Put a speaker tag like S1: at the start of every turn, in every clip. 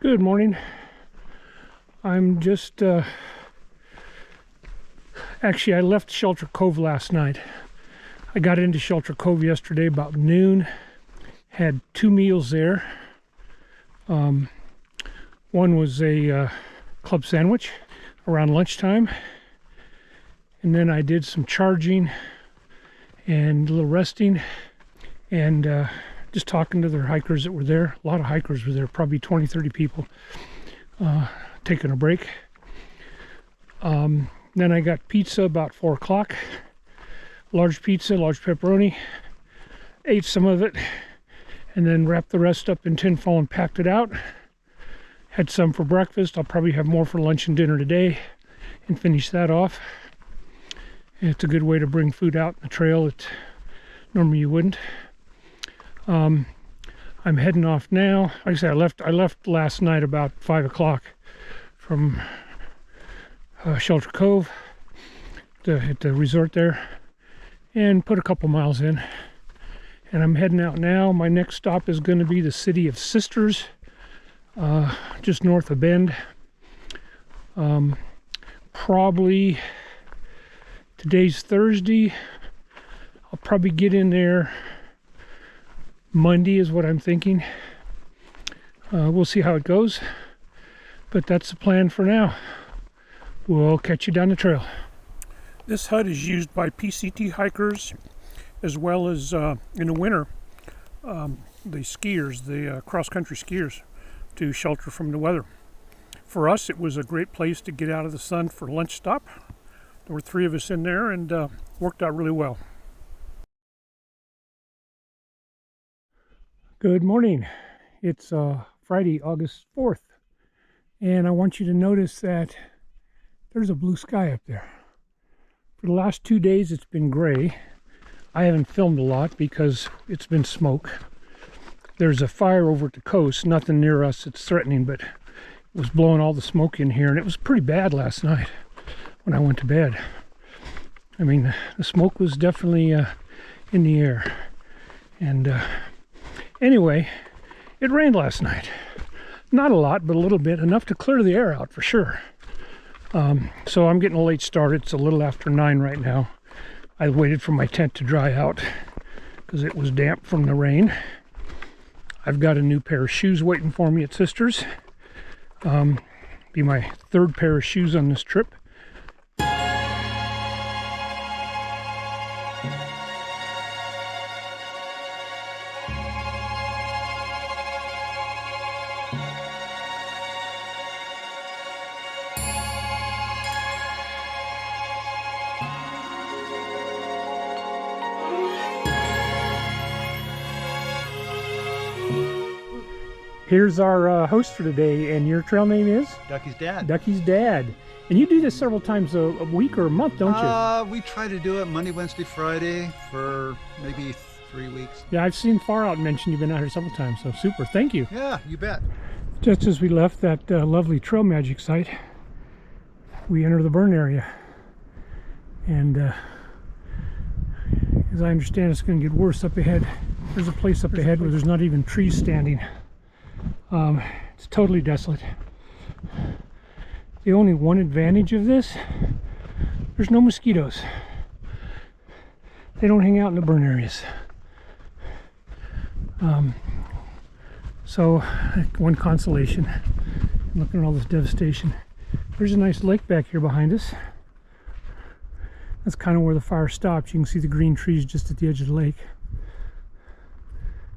S1: Good morning. I'm just actually I left Shelter Cove last night. I got into Shelter Cove yesterday about noon. Had 2 meals there. One was a club sandwich around lunchtime, and then I did some charging and a little resting and just talking to their hikers that were there. A lot of hikers were there, probably 20-30 people taking a break. Then I got pizza about 4 o'clock. Large pizza, large pepperoni. Ate some of it and then wrapped the rest up in tinfoil and packed it out. Had some for breakfast. I'll probably have more for lunch and dinner today and finish that off. And it's a good way to bring food out on the trail that normally you wouldn't. I'm heading off now. Like I said, I left last night about 5 o'clock from Shelter Cove at the resort there, and put a couple miles in. And I'm heading out now. My next stop is going to be the city of Sisters, just north of Bend. Probably today's Thursday. I'll probably get in there Monday is what I'm thinking. We'll see how it goes, but that's the plan for now. We'll catch you down the trail. This hut is used by PCT hikers as well as in the winter the skiers, the cross-country skiers, to shelter from the weather. For us, it was a great place to get out of the sun for lunch stop. There were 3 of us in there and worked out really well. Good morning. It's Friday, August 4th, and I want you to notice that there's a blue sky up there. For the last 2 days it's been gray. I haven't filmed a lot because it's been smoke. There's a fire over at the coast, nothing near us that's threatening, but it was blowing all the smoke in here, and it was pretty bad last night when I went to bed. I mean, the smoke was definitely in the air. And anyway, it rained last night. Not a lot, but a little bit, enough to clear the air out for sure. So I'm getting a late start. It's a little after 9 right now. I waited for my tent to dry out because it was damp from the rain. I've got a new pair of shoes waiting for me at Sisters. Be my 3rd pair of shoes on this trip. Here's our host for today, and your trail name is?
S2: Ducky's dad.
S1: Ducky's dad. And you do this several times a week or a month, don't you?
S2: We try to do it Monday, Wednesday, Friday for maybe 3 weeks.
S1: Yeah, I've seen Far Out mention you've been out here several times, so super. Thank you.
S2: Yeah, you bet.
S1: Just as we left that lovely Trail Magic site, we enter the burn area. And as I understand, it's going to get worse up ahead. There's a place up ahead where there's not even trees standing. It's totally desolate. The only one advantage of this, there's no mosquitoes. They don't hang out in the burn areas. So one consolation, looking at all this devastation. There's a nice lake back here behind us. That's kind of where the fire stops. You can see the green trees just at the edge of the lake.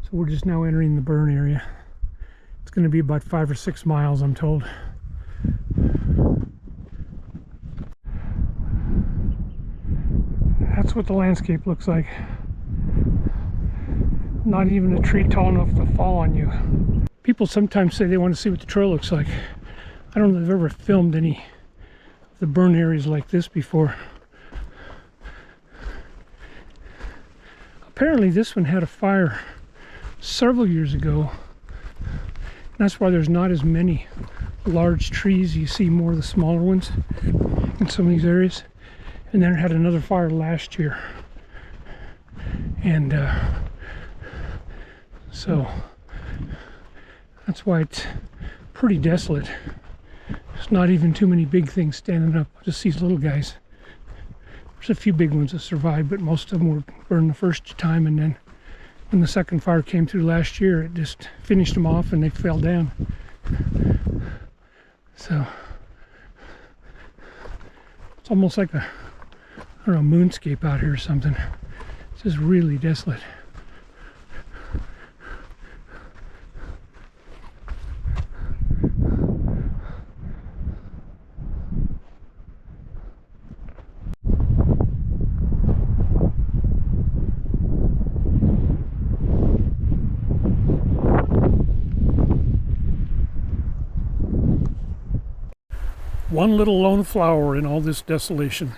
S1: So we're just now entering the burn area. It's going to be about 5 or 6 miles, I'm told. That's what the landscape looks like. Not even a tree tall enough to fall on you. People sometimes say they want to see what the trail looks like. I don't know if I've ever filmed any of the burn areas like this before. Apparently this one had a fire several years ago. That's why there's not as many large trees. You see more of the smaller ones in some of these areas. And then it had another fire last year. And so that's why it's pretty desolate. There's not even too many big things standing up, just these little guys. There's a few big ones that survived, but most of them were burned the first time, and then when the second fire came through last year, it just finished them off and they fell down. So it's almost like a, I don't know, moonscape out here or something. It's just really desolate. One little lone flower in all this desolation.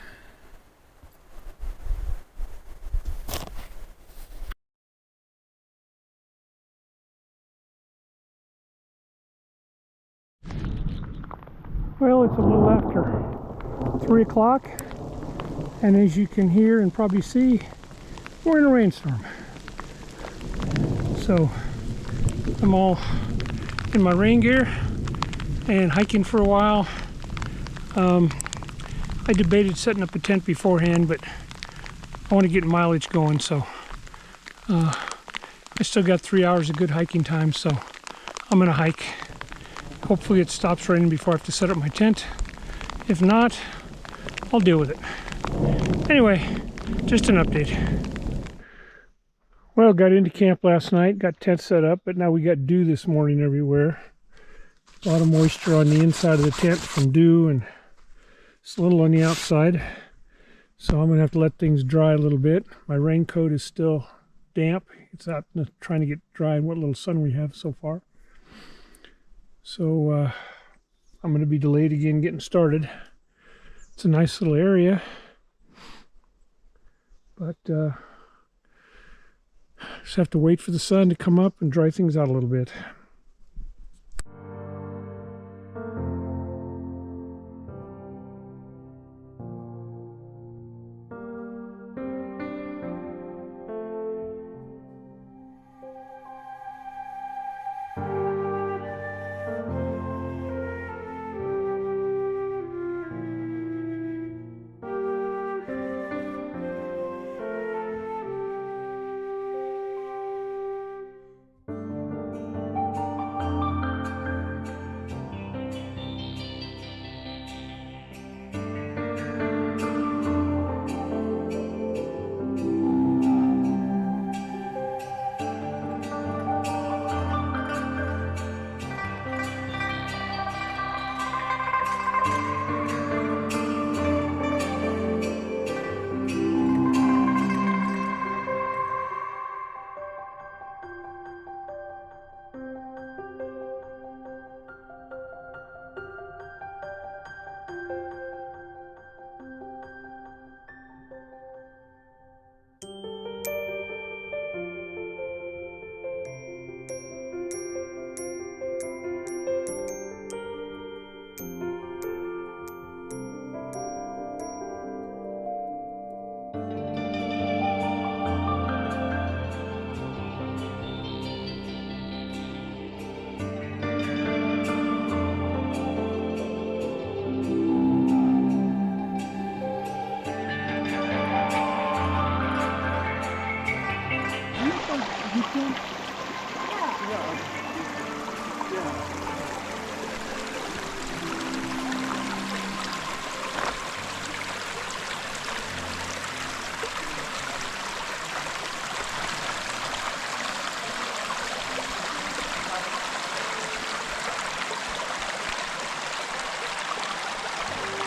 S1: Well, it's a little after 3 o'clock, and as you can hear and probably see, we're in a rainstorm. So I'm all in my rain gear and hiking for a while. I debated setting up a tent beforehand, but I want to get mileage going, so I still got 3 hours of good hiking time, so I'm gonna hike. Hopefully it stops raining before I have to set up my tent. If not, I'll deal with it. Anyway, just an update. Well, got into camp last night, got tent set up, but now we got dew this morning everywhere. A lot of moisture on the inside of the tent from dew, and it's a little on the outside. So I'm gonna have to let things dry a little bit. My raincoat is still damp. It's out trying to get dry in what little sun we have so far. So I'm going to be delayed again getting started. It's a nice little area, but just have to wait for the sun to come up and dry things out a little bit.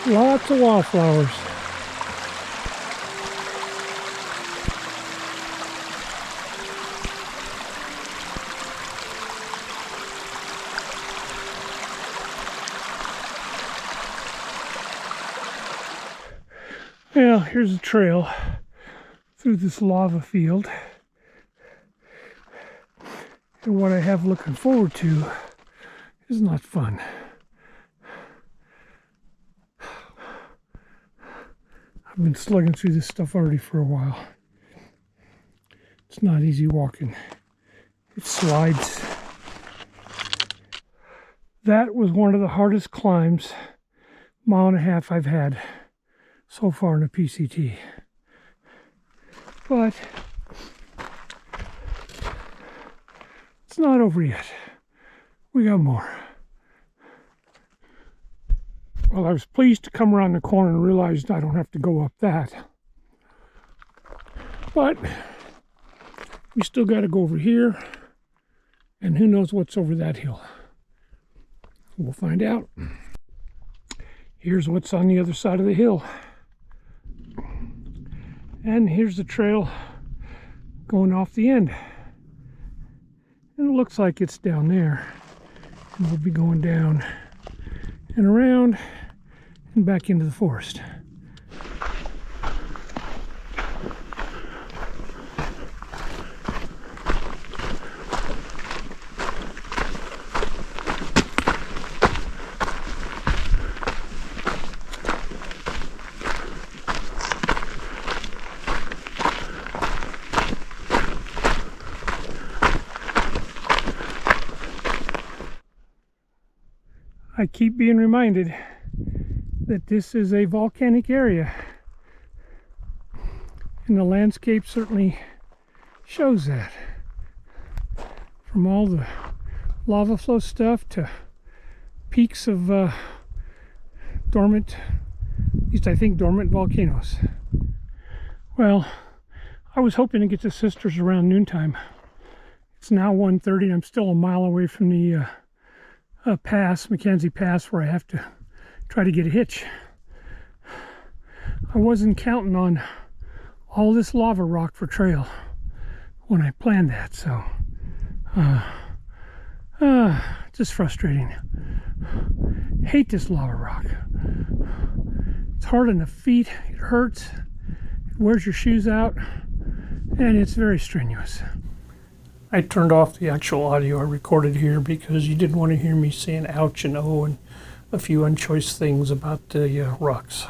S1: Lots of wildflowers. Well, here's a trail through this lava field. And what I have looking forward to is not fun. I've been slugging through this stuff already for a while. It's not easy walking. It slides. That was one of the hardest climbs, mile and a half I've had so far in a PCT. But it's not over yet. We got more. Well, I was pleased to come around the corner and realized I don't have to go up that. But we still got to go over here, and who knows what's over that hill. We'll find out. Here's what's on the other side of the hill. And here's the trail going off the end. And it looks like it's down there. And we'll be going down and around and back into the forest. I keep being reminded that this is a volcanic area, and the landscape certainly shows that. From all the lava flow stuff to peaks of dormant, at least I think dormant volcanoes. Well, I was hoping to get to Sisters around noontime. It's now 1:30 and I'm still a mile away from the pass, Mackenzie Pass, where I have to try to get a hitch. I wasn't counting on all this lava rock for trail when I planned that, so just frustrating. Hate this lava rock. It's hard on the feet, it hurts, it wears your shoes out, and it's very strenuous. I turned off the actual audio I recorded here because you didn't want to hear me saying ouch and oh and a few unchoice things about the rocks.